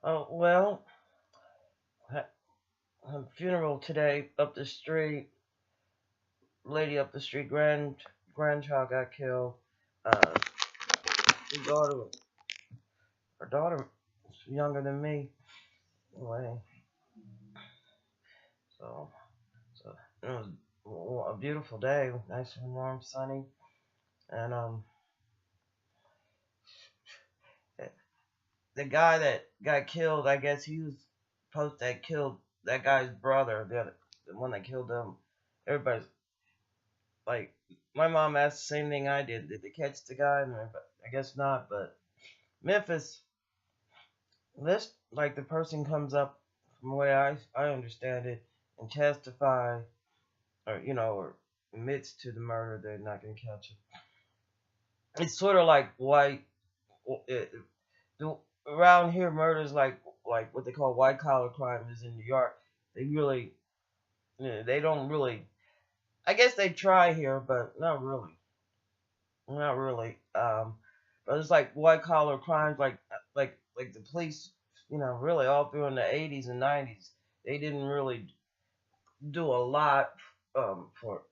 Oh, well, ha- funeral today up the street. Lady up the street, grandchild got killed. Uh, her daughter, her daughter was younger than me. Anyway, so so it was a beautiful day, nice and warm, sunny, and the guy that got killed, I guess he was supposed to have killed that guy's brother, the one that killed him. Everybody's like, my mom asked the same thing I did. Did they catch the guy? And I guess not. But Memphis, this like the person comes up from the way I understand it and testify, or or admits to the murder, they're not gonna catch it. It's sort of like white. It, Around here, murders like what they call white collar crime is in New York. They really, they don't really. I guess they try here, but not really. Not really. But it's like white collar crimes, like the police, really all through in the 80s and 90s, they didn't really do a lot for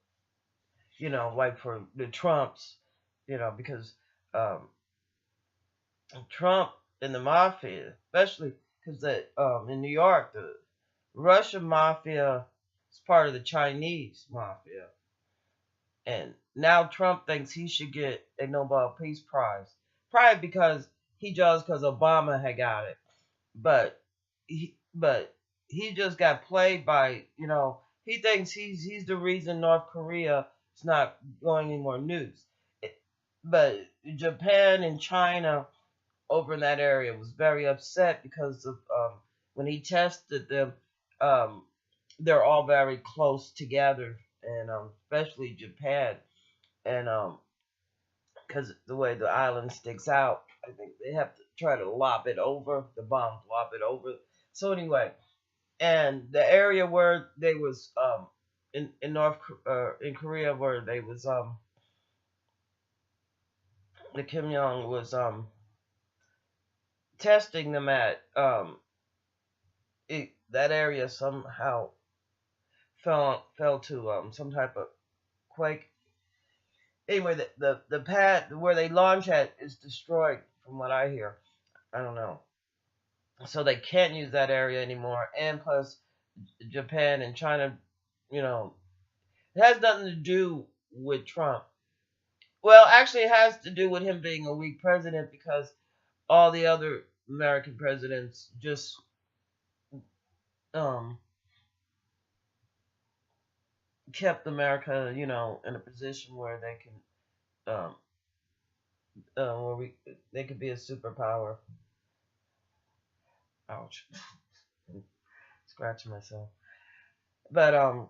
like for the Trumps, because um, Trump and the mafia, especially because that in New York, the Russian mafia is part of the Chinese mafia, and now Trump thinks he should get a Nobel Peace Prize, probably because he jealous because Obama had got it, but he just got played by he thinks he's the reason North Korea is not going any more nukes. But Japan and China over in that area was very upset because of when he tested them. Um, they're all very close together, and especially Japan, and because the way the island sticks out, I think they have to try to lop it over the bombs, lop it over. So anyway, and the area where they was in in Korea where they was the Kim Jong was testing them at that area somehow fell to some type of quake. Anyway, the pad where they launch at is destroyed from what I hear. I don't know. So they can't use that area anymore. And plus, Japan and China, you know, it has nothing to do with Trump. Well, actually, it has to do with him being a weak president because all the other American presidents just um, kept America, in a position where they can, where they could be a superpower. Ouch, scratching myself. But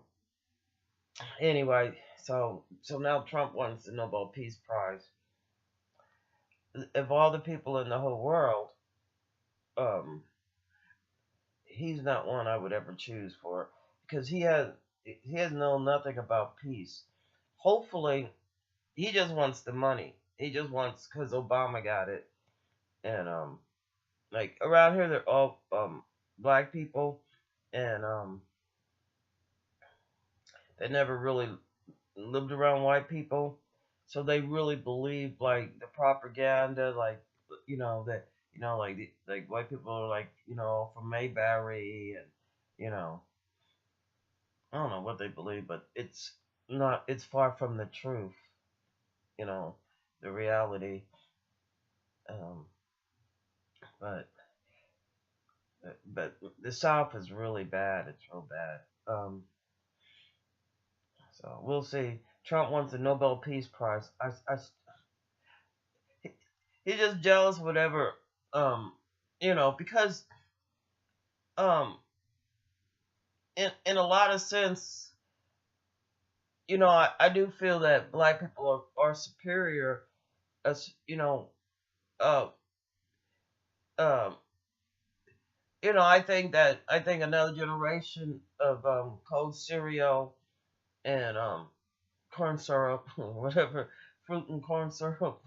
anyway, so now Trump wants the Nobel Peace Prize. Of all the people in the whole world, um, he's not one I would ever choose for because he has known nothing about peace. Hopefully, he just wants the money. He just wants because Obama got it, and like around here they're all black people, and they never really lived around white people, so they really believe like the propaganda, like that like like white people are like from Mayberry, and you know I don't know what they believe, but it's not. It's far from the truth. You know, the reality. Um, but but the South is really bad. It's real bad. So we'll see. Trump wants the Nobel Peace Prize. He- he's just jealous, whatever. Um, because um, in a lot of sense, I do feel that black people are superior, as uh, um, I think another generation of cold cereal and corn syrup, whatever, fruit and corn syrup,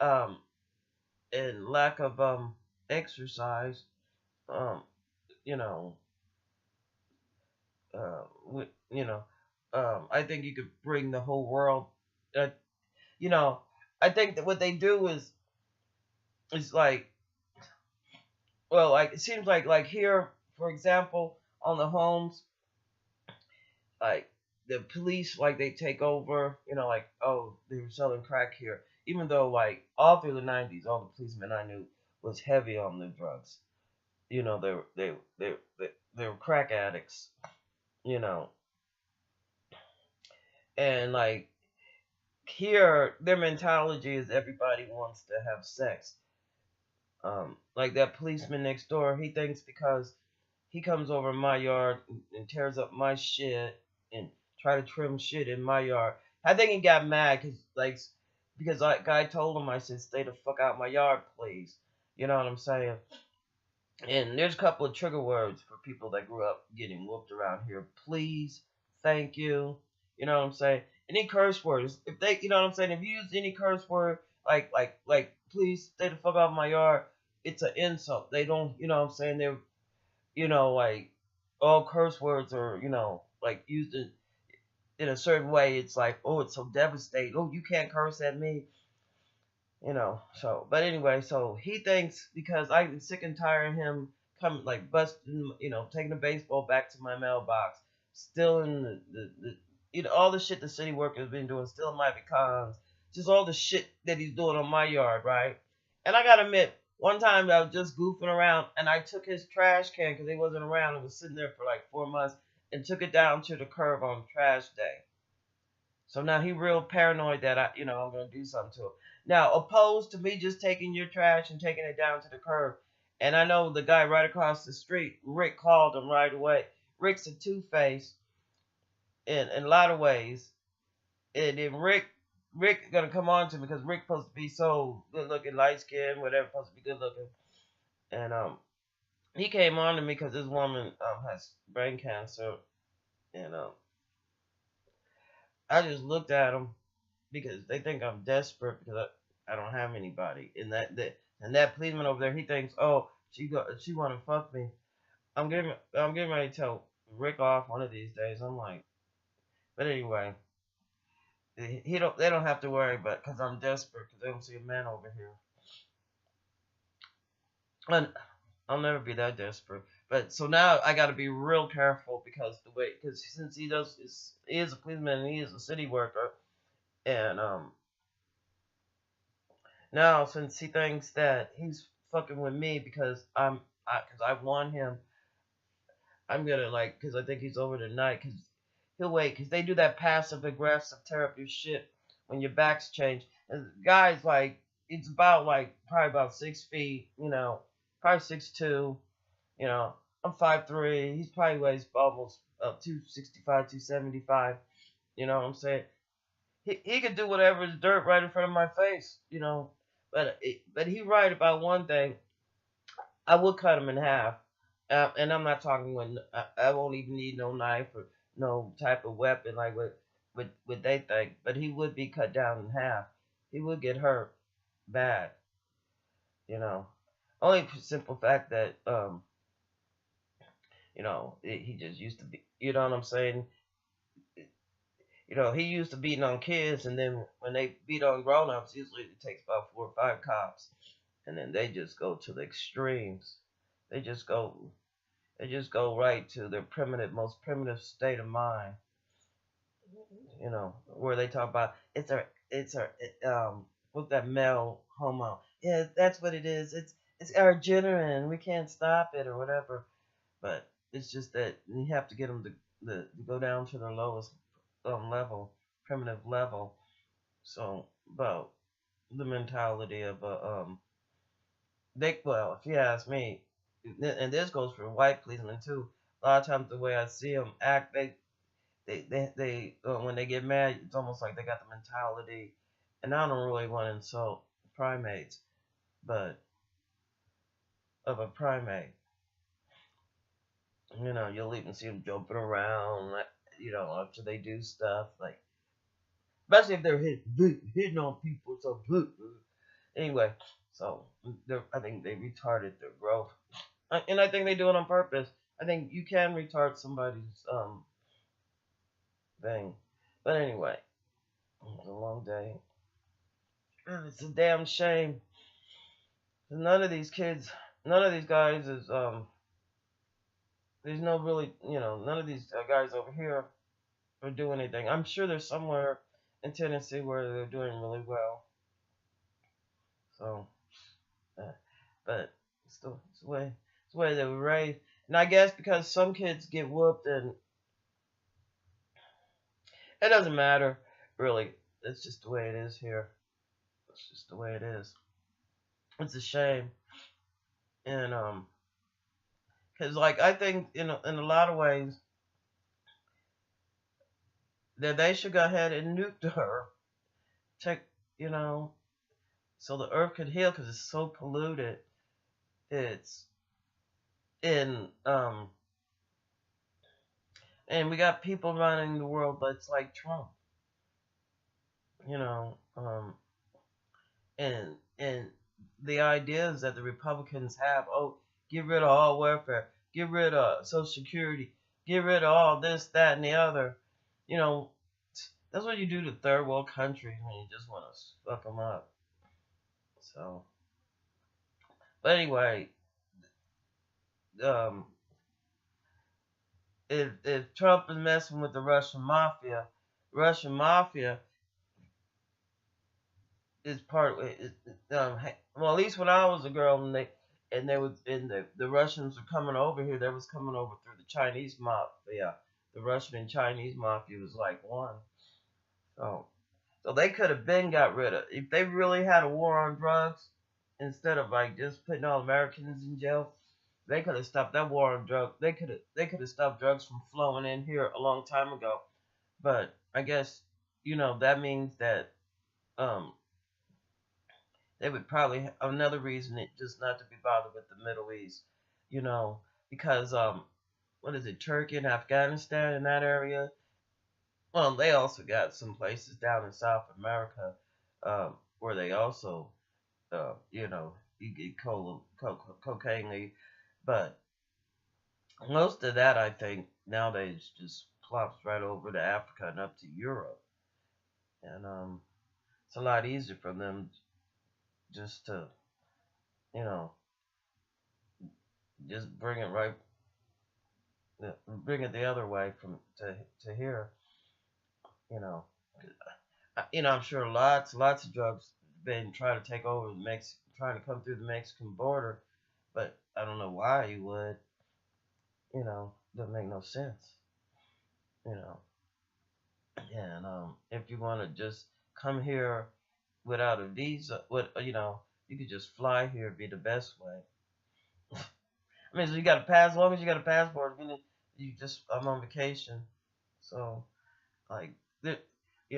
um, and lack of exercise um, you know, with, I think you could bring the whole world. Uh, you know, I think that what they do is like, well, like it seems like here, for example, on the homes, like the police, like they take over. Like, oh, they were selling crack here, even though like all through the '90s, all the policemen I knew was heavy on the drugs. They were crack addicts. You know, and like here, their mentality is everybody wants to have sex. Like that policeman next door, he thinks because he comes over my yard and tears up my shit and try to trim shit in my yard. I think he got mad because that guy told him, I said, stay the fuck out my yard, please. You know what I'm saying? And there's a couple of trigger words for people that grew up getting whooped around here. Please, thank you. You know what I'm saying? Any curse words. If they, you know what I'm saying? If you use any curse word, please stay the fuck out of my yard, it's an insult. They don't, you know what I'm saying? They're, like, all curse words are, like used in a certain way. It's like, oh, it's so devastating. Oh, you can't curse at me. But anyway, so he thinks because I'm sick and tired of him coming, like, busting, taking the baseball back to my mailbox, stealing all the shit the city workers been doing, stealing my pecans, just all the shit that he's doing on my yard, right? And I gotta admit, one time I was just goofing around and I took his trash can because he wasn't around. It was sitting there for like 4 months and took it down to the curb on trash day. So now he real paranoid that I'm gonna do something to him. Now, opposed to me just taking your trash and taking it down to the curb, and I know the guy right across the street, Rick, called him right away. Rick's a two-face in a lot of ways, and then Rick gonna come on to me because Rick supposed to be so good looking, light skinned, whatever, supposed to be good looking, and he came on to me because this woman has brain cancer, and I just looked at him because they think I'm desperate because I don't have anybody. And that policeman over there, he thinks, oh, she want to fuck me. I'm getting ready to tell Rick off one of these days. I'm like, but anyway, they don't have to worry, but because I'm desperate because they don't see a man over here. And I'll never be that desperate. But so now I got to be real careful because since he is a policeman and he is a city worker, and now, since he thinks that he's fucking with me because I want him, I'm gonna because I think he's over tonight, because he'll wait, because they do that passive aggressive tear up your shit when your backs change. And the guy's like, it's about probably about 6 feet, probably 6'2", I'm 5'3", he's probably weighs almost 265, 275, you know what I'm saying? He could do whatever is dirt right in front of my face, but he right about one thing. I would cut him in half, and I'm not talking when I won't even need no knife or no type of weapon like what they think. But he would be cut down in half. He would get hurt bad, you know. Only for the simple fact that he just used to be. You know what I'm saying? He used to beating on kids, and then when they beat on grown-ups, usually it takes about 4 or 5 cops, and then they just go to the extremes. They just go, they just go right to their most primitive state of mind. Where they talk about what's that, male homo? Yeah, that's what it is. It's our adrenaline. We can't stop it or whatever. But it's just that you have to get them to go down to their lowest level, primitive level. So, about the mentality of well, if you ask me, and this goes for white policemen too. A lot of times the way I see them act, they when they get mad, it's almost like they got the mentality. And I don't really want to insult primates, but of a primate, you'll even see them jumping around, after they do stuff, like, especially if they're hitting on people. So anyway, so I think they retarded their growth. And I think they do it on purpose. I think you can retard somebody's thing. But anyway, it's a long day. And it's a damn shame. None of these kids, none of these guys is there's no really, none of these guys over here are doing anything. I'm sure there's somewhere in Tennessee where they're doing really well. So, but it's the way they were raised. And I guess because some kids get whooped and it doesn't matter, really. It's just the way it is here. It's just the way it is. It's a shame. And, cause like, I think in a lot of ways that they should go ahead and nuke the earth. Check, you know, so the earth could heal because it's so polluted. It's in, and we got people running the world that's like Trump, you know, and the ideas that the Republicans have, oh, get rid of all welfare, get rid of Social Security, get rid of all this, that, and the other, you know, that's what you do to third world countries when you just want to fuck them up. So, but anyway, um, if Trump is messing with the Russian mafia is part. Well, at least when I was a girl, and the Russians were coming over here. They was coming over through the Chinese mafia. The Russian and Chinese mafia was like one. So, so they could have been got rid of if they really had a war on drugs instead of like just putting all Americans in jail. They could have stopped that war on drugs. They could have stopped drugs from flowing in here a long time ago. But I guess that means that um they would probably another reason it just not to be bothered with the Middle East, because what is it, Turkey and Afghanistan in that area. Well, they also got some places down in South America where they also you get cocaine, but most of that I think nowadays just plops right over to Africa and up to Europe, and it's a lot easier for them just to you know just bring it the other way from to here, you know. I'm sure lots of drugs been trying to take over trying to come through the Mexican border, but I don't know why you would. Doesn't make no sense. You know, and if you want to just come here without a visa, you could just fly here. Be the best way. I mean, so you got to pass. As long as you got a passport, you just I'm on vacation, so like, what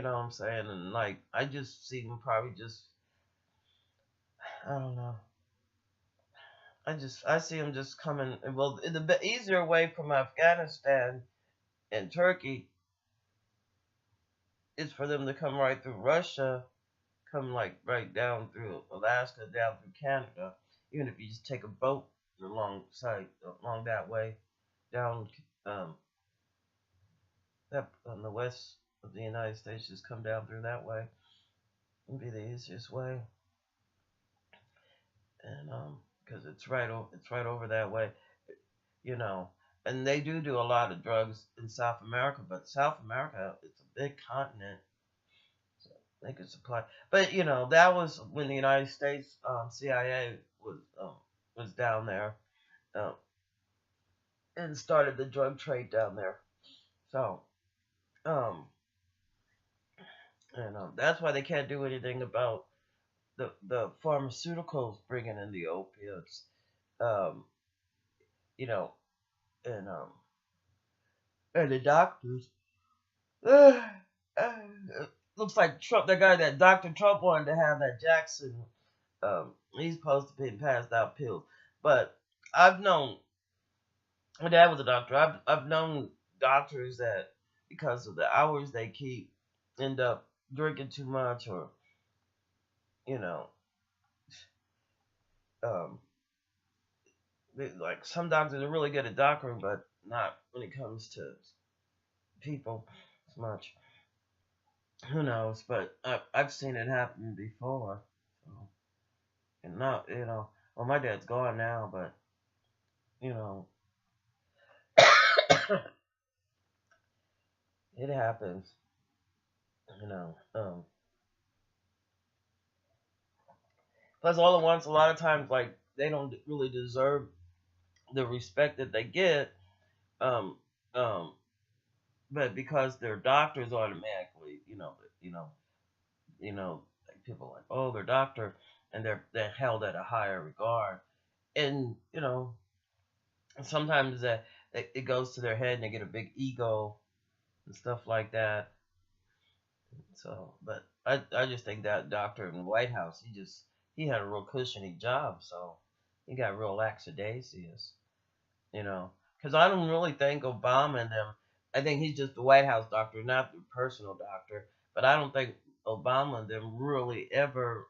I'm saying, and like I just see them probably just I don't know. I see them just coming. Well, the easier way from Afghanistan and Turkey is for them to come right through Russia, come like right down through Alaska, down through Canada. Even if you just take a boat along that way, down that on the west of the United States, just come down through that way. It'd be the easiest way, and because it's right over that way, you know. And they do a lot of drugs in South America, but South America it's a big continent, so they could supply. But that was when the United States CIA was down there, um, and started the drug trade down there. So um, and that's why they can't do anything about the pharmaceuticals bringing in the opiates. Um, you know, and the doctors. Looks like Trump, the guy that Dr. Trump wanted to have, that Jackson. He's supposed to be passed out pills, but I've known my dad was a doctor. I've known doctors that because of the hours they keep end up drinking too much, or you know um like some doctors are really good at doctoring, but not when it comes to people as much. Who knows? But I've seen it happen before. So, and not, well, my dad's gone now, but you know, it happens. You know. Plus, all at once, a lot of times, like they don't really deserve the respect that they get. Um, um, but because they're doctors, automatically, like people are like, oh, they're doctor, and they're held at a higher regard. And sometimes that it goes to their head, and they get a big ego and stuff like that. So, but I just think that doctor in the White House, he had a real cushiony job, so he got real lackadaisious, because I don't really think Obama and them. I think he's just the White House doctor, not the personal doctor. But I don't think Obama and them really ever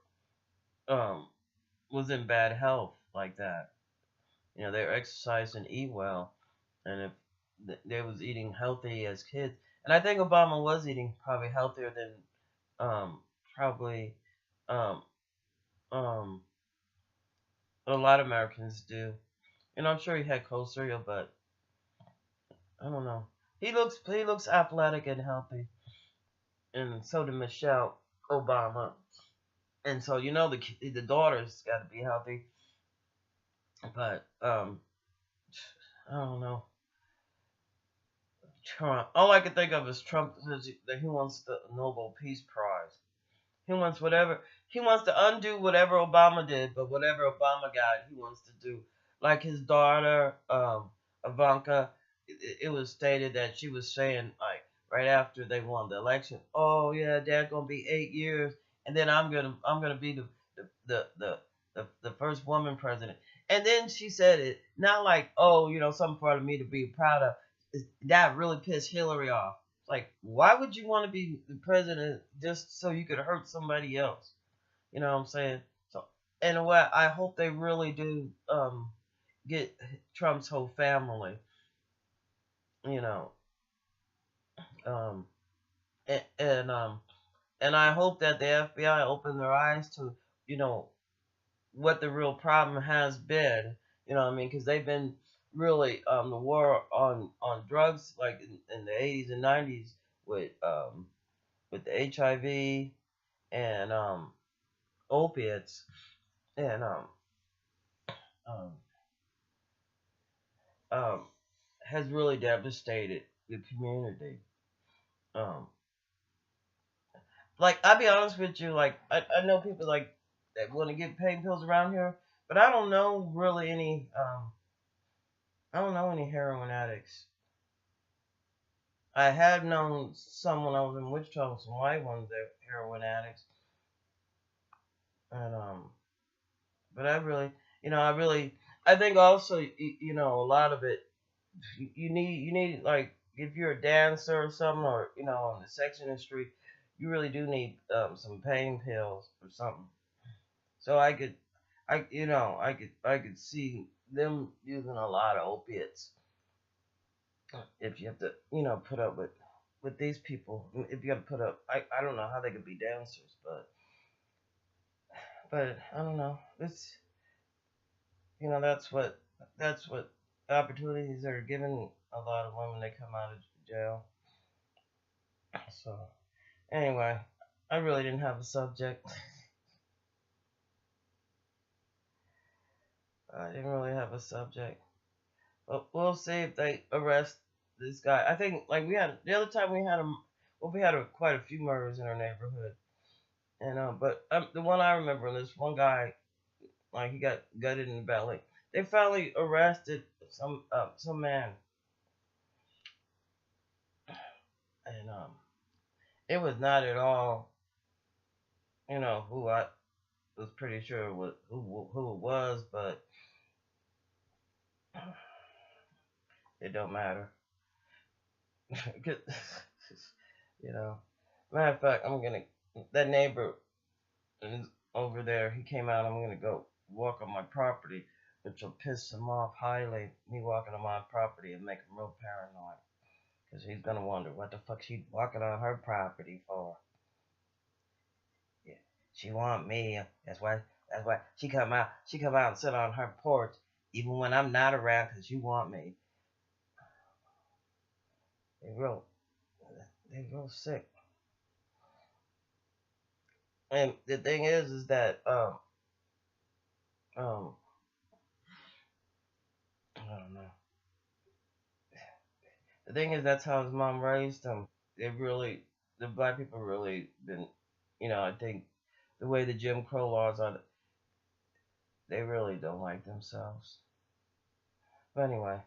um was in bad health like that. They were exercising and eat well, and if they was eating healthy as kids, and I think Obama was eating probably healthier than probably um um a lot of Americans do. I'm sure he had cold cereal, but I don't know. He looks athletic and healthy, and so did Michelle Obama. And so the daughter's got to be healthy, but I don't know. Trump. All I can think of is Trump says that he wants the Nobel Peace Prize. He wants whatever. He wants to undo whatever Obama did, but whatever Obama got, he wants to do. Like his daughter, Ivanka, it was stated that she was saying, like, right after they won the election, oh yeah, Dad's gonna be 8 years, and then I'm gonna be the first woman president. And then she said it not like, oh, something for me to be proud of. That really pissed Hillary off. Like, why would you want to be the president just so you could hurt somebody else? You know what I'm saying? So, in a way, I hope they really do get Trump's whole family. You know, um, and I hope that the FBI open their eyes to you know what the real problem has been. You know what I mean? Because they've been really the war on drugs, like in the 80s and 90s with the HIV and opiates, and um, um, has really devastated the community. Um, like I'll be honest with you, like I know people like that want to get pain pills around here, but I don't know really any. I don't know any heroin addicts. I have known some when I was in Wichita, some white ones that heroin addicts, and but I think also a lot of it you need like if you're a dancer or something, or in the sex industry, you really do need some pain pills or something. So I could see them using a lot of opiates if you have to put up with these people. If you have to put up, I don't know how they could be dancers, but I don't know. It's that's what opportunities are given a lot of women that come out of jail. So anyway, I really didn't have a subject. I didn't really have a subject. But we'll see if they arrest this guy. I think like we had the other time we had quite a few murders in our neighborhood, and but the one I remember, this one guy, like he got gutted in the belly. They finally arrested some man, and it was not at all who I was pretty sure who it was, but it don't matter. 'Cause, you know, matter of fact, that neighbor is over there. He came out. I'm gonna go walk on my property. which will piss him off highly. Me walking on my property and make him real paranoid, because he's gonna wonder what the fuck she walking on her property for. Yeah, she want me. That's why. That's why she come out. She come out and sit on her porch, even when I'm not around, because you want me. They real. They real sick. And the thing is that um, I don't know. The thing is, that's how his mom raised him. They really, the black people really been, I think the way the Jim Crow laws are, they really don't like themselves. But anyway.